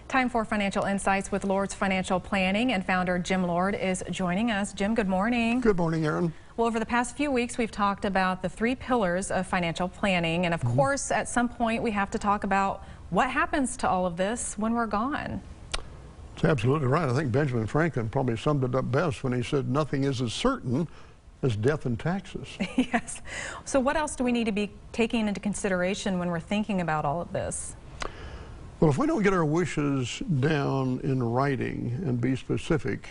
Time for Financial Insights with Lord's Financial Planning, and founder Jim Lord is joining us. Jim, good morning. Good morning, Aaron. Well, over the past few weeks, we've talked about the 3 pillars of financial planning, and of course, at some point, we have to talk about what happens to all of this when we're gone. That's absolutely right. I think Benjamin Franklin probably summed it up best when he said nothing is as certain as death and taxes. Yes. So what else do we need to be taking into consideration when we're thinking about all of this? Well, if we don't get our wishes down in writing and be specific,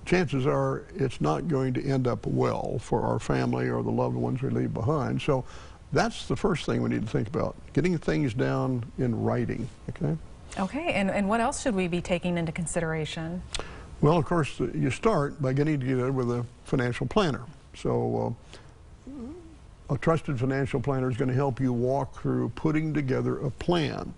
chances are it's not going to end up well for our family or the loved ones we leave behind. So that's the first thing we need to think about, getting things down in writing, okay? Okay, and what else should we be taking into consideration? Well, of course, you start by getting together with a financial planner. So a trusted financial planner is going to help you walk through putting together a plan.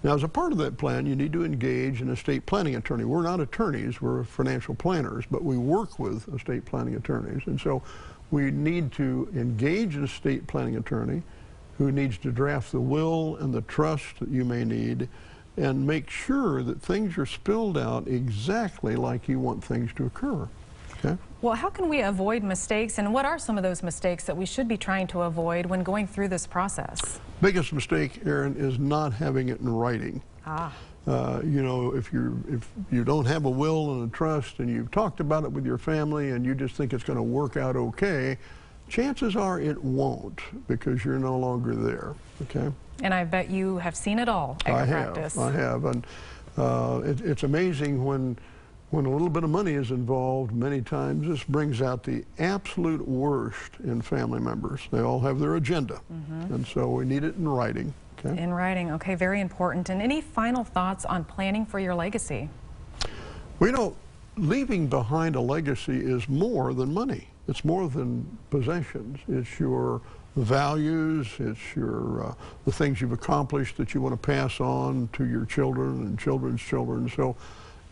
Now, as a part of that plan, you need to engage an estate planning attorney. We're not attorneys, we're financial planners, but we work with estate planning attorneys. And so we need to engage an estate planning attorney who needs to draft the will and the trust that you may need and make sure that things are spelled out exactly like you want things to occur. Okay? Well, how can we avoid mistakes, and what are some of those mistakes that we should be trying to avoid when going through this process? Biggest mistake, Aaron, is not having it in writing. You know, if you don't have a will and a trust and you've talked about it with your family and you just think it's going to work out okay, chances are it won't, because you're no longer there, okay? And I bet you have seen it all at your practice. I have, and it's amazing when a little bit of money is involved. Many times this brings out the absolute worst in family members. They all have their agenda, and so we need it in writing. Okay? In writing, okay, very important. And any final thoughts on planning for your legacy? Well, you know, leaving behind a legacy is more than money. It's more than possessions. It's your values, it's your the things you've accomplished that you want to pass on to your children and children's children. So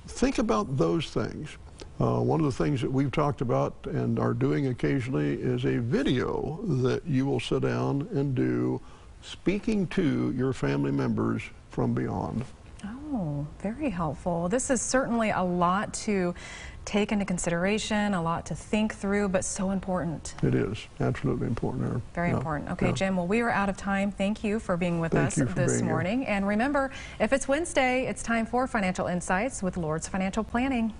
think about those things. One of the things that we've talked about and are doing occasionally is a video that you will sit down and do, speaking to your family members from beyond. Oh, very helpful. This is certainly a lot to take into consideration, a lot to think through, but so important. It is absolutely important, Aaron. Very important. Okay, Jim, well, we are out of time. Thank you for being with us this morning. And remember, if it's Wednesday, it's time for Financial Insights with Lord's Financial Planning.